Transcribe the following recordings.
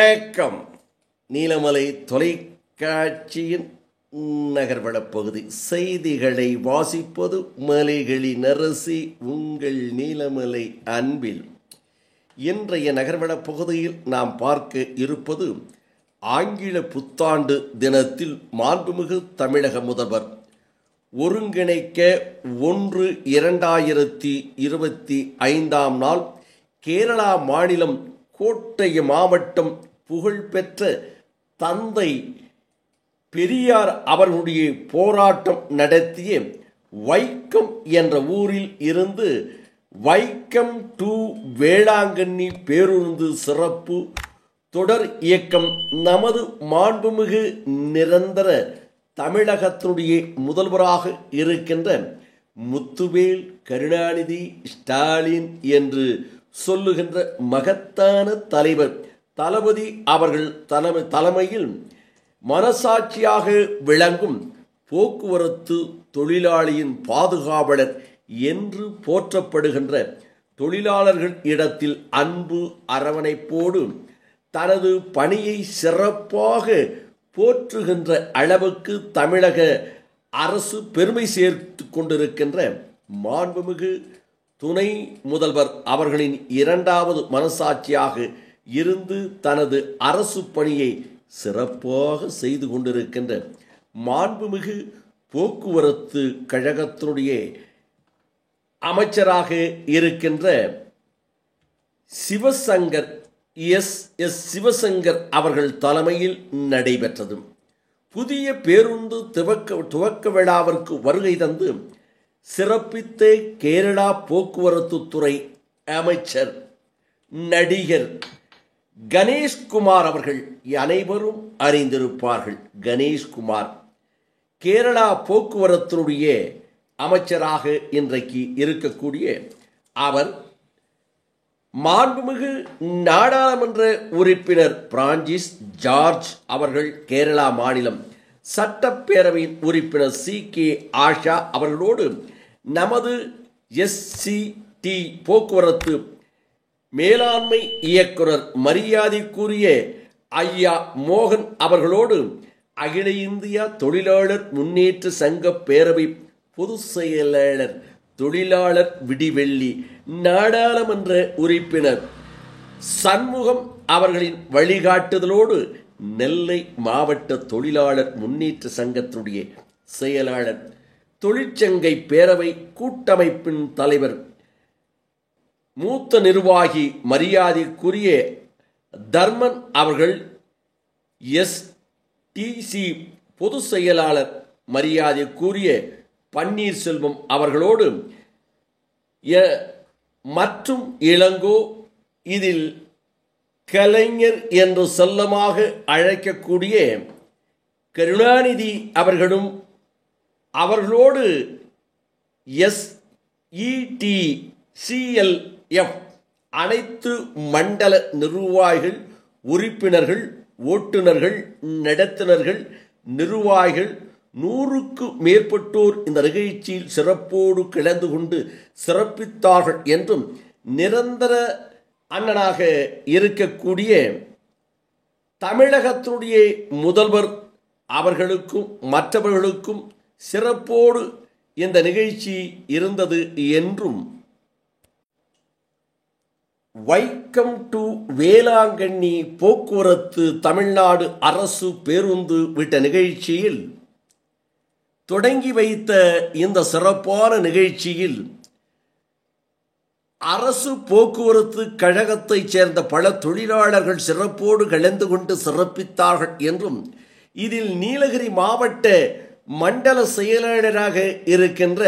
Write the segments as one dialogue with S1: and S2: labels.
S1: வணக்கம். நீலமலை தொலைக்காட்சியின் நகர்வளப் பகுதி செய்திகளை வாசிப்பது மலைகளின் அரசி உங்கள் நீலமலை அன்பில். இன்றைய நகர்வளப் பகுதியில் நாம் பார்க்க இருப்பது ஆங்கில புத்தாண்டு தினத்தில் மாண்புமிகு தமிழக முதல்வர் ஒருங்கிணைக்க 1/2025 நாள் கேரளா மாநிலம் கோட்டயம் மாவட்டம் புகழ்பெற்ற தந்தை பெரியார் அவர்களுடைய போராட்டம் நடத்திய வைக்கம் என்ற ஊரில் இருந்து வைக்கம் டு வேளாங்கண்ணி பேருந்து சிறப்பு தொடர் இயக்கம் நமது மாண்புமிகு நிரந்தர தமிழகத்தினுடைய முதல்வராக இருக்கின்ற முத்துவேல் கருணாநிதி ஸ்டாலின் என்று சொல்லுகின்ற மகத்தான தலைவர் தளபதி அவர்கள் தலைமையில் மனசாட்சியாக விளங்கும் போக்குவரத்து தொழிலாளியின் பாதுகாவலர் என்று போற்றப்படுகின்ற தொழிலாளர்கள் இடத்தில் அன்பு அரவணைப்போடு தனது பணியை சிறப்பாக போற்றுகின்ற அளவுக்கு தமிழக அரசு பெருமை சேர்த்து கொண்டிருக்கின்ற மாண்புமிகு துணை முதல்வர் அவர்களின் இரண்டாவது மனசாட்சியாக இருந்து தனது அரசு பணியை சிறப்பாக செய்து கொண்டிருக்கின்ற மாண்புமிகு போக்குவரத்து கழகத்தினுடைய அமைச்சராக இருக்கின்ற சிவசங்கர் எஸ் சிவசங்கர் அவர்கள் தலைமையில் நடைபெற்றது. புதிய பேருந்து துவக்க விழாவிற்கு வருகை தந்து சிறப்பித்த கேரளா போக்குவரத்து துறை அமைச்சர் நடிகர் கணேஷ்குமார் அவர்கள் அனைவரும் அறிந்திருப்பார்கள். கணேஷ்குமார் கேரளா போக்குவரத்தினுடைய அமைச்சராக இன்றைக்கு இருக்கக்கூடிய அவர் மாண்புமிகு நாடாளுமன்ற உறுப்பினர் பிரான்சிஸ் ஜார்ஜ் அவர்கள் கேரளா மாநிலம் சட்டப்பேரவையின் உறுப்பினர் CK ஆஷா அவர்களோடு நமது SCT போக்குவரத்து மேலாண்மை இயக்குனர் மரியாதைக்குரிய ஐயா மோகன் அவர்களோடு அகில இந்திய தொழிலாளர் முன்னேற்ற சங்க பேரவை பொதுச் செயலாளர் தொழிலாளர் விடிவெள்ளி நாடாளுமன்ற உறுப்பினர் சண்முகம் அவர்களின் வழிகாட்டுதலோடு நெல்லை மாவட்ட தொழிலாளர் முன்னேற்ற சங்கத்தினுடைய செயலாளர் தொழிற்சங்கை பேரவை கூட்டமைப்பின் தலைவர் மூத்த நிர்வாகி மரியாதைக்குரிய தர்மன் அவர்கள் STC பொதுச் செயலாளர் மரியாதைக்குரிய பன்னீர்செல்வம் அவர்களோடு மற்றும் இளங்கோ இதில் கலைஞர் என்று செல்லமாக அழைக்கக்கூடிய கருணாநிதி அவர்களும் அவர்களோடு SETCLF அனைத்து மண்டல நிர்வாகிகள் உறுப்பினர்கள் ஓட்டுநர்கள் நடத்துனர்கள் நிர்வாகிகள் 100க்கு மேற்பட்டோர் இந்த நிகழ்ச்சியில் சிறப்போடு கலந்து கொண்டு சிறப்பித்தார்கள் என்றும் நிரந்தர அண்ணனாக இருக்கக்கூடிய தமிழகத்தினுடைய முதல்வர் அவர்களுக்கும் மற்றவர்களுக்கும் சிறப்போடு இந்த நிகழ்ச்சி இருந்தது என்றும் வைக்கம் டு வேளாங்கண்ணி போக்குவரத்து தமிழ்நாடு அரசு பேருந்து விட்ட நிகழ்ச்சியில் தொடங்கி வைத்த இந்த சிறப்பான நிகழ்ச்சியில் அரசு போக்குவரத்து கழகத்தைச் சேர்ந்த பல தொழிலாளர்கள் சிறப்போடு கலந்து கொண்டு சிறப்பித்தார்கள் என்றும் இதில் நீலகிரி மாவட்ட மண்டல செயலாளராக இருக்கின்ற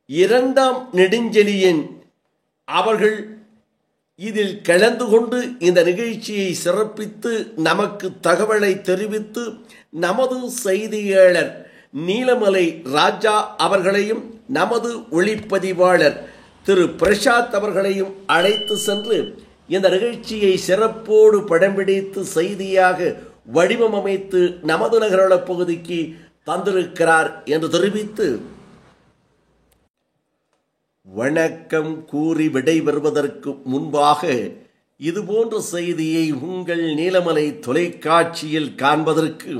S1: 2ஆம் நெடுஞ்செழியன் அவர்கள் இதில் கலந்து கொண்டு இந்த நிகழ்ச்சியை சிறப்பித்து நமக்கு தகவலை தெரிவித்து நமது செய்தியாளர் நீலமலை ராஜா அவர்களையும் நமது ஒளிப்பதிவாளர் திரு பிரசாத் அவர்களையும் அழைத்து சென்று இந்த நிகழ்ச்சியை சிறப்போடு படம் பிடித்து செய்தியாக வடிவமைத்து நமது நகரள பகுதிக்கு தந்திருக்கிறார் என்று தெரிவித்து வணக்கம் கூறி விடைபெறுவதற்கு முன்பாக இதுபோன்ற செய்தியை உங்கள் நீலமலை தொலைக்காட்சியில் காண்பதற்கு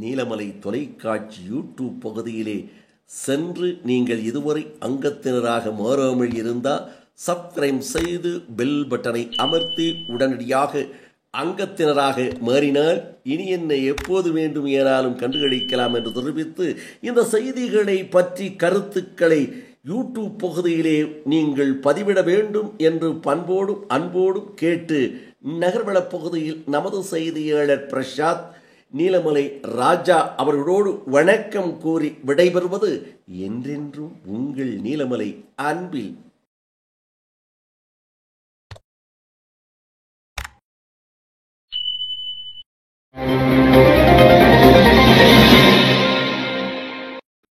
S1: நீலமலை தொலைக்காட்சி யூடியூப் பகுதியிலே சென்று நீங்கள் இதுவரை அங்கத்தினராக மாறாமல் இருந்தால் சப்ஸ்கிரைப் செய்து பெல் பட்டனை அமர்த்தி உடனடியாக அங்கத்தினராக மாறினால் இனி என்னை எப்போது வேண்டும் ஏனாலும் கண்டுகளிக்கலாம் என்று தெரிவித்து, இந்த செய்திகளை பற்றி கருத்துக்களை யூடியூப் பகுதியிலே நீங்கள் பதிவிட வேண்டும் என்று பண்போடும் அன்போடும் கேட்டு, நகர்வளப் பகுதியில் நமது செய்தியாளர் பிரசாத் நீலமலை ராஜா அவர்களோடு வணக்கம் கூறி விடைபெறுவது என்றென்றும் உங்கள் நீலமலை அன்பில்.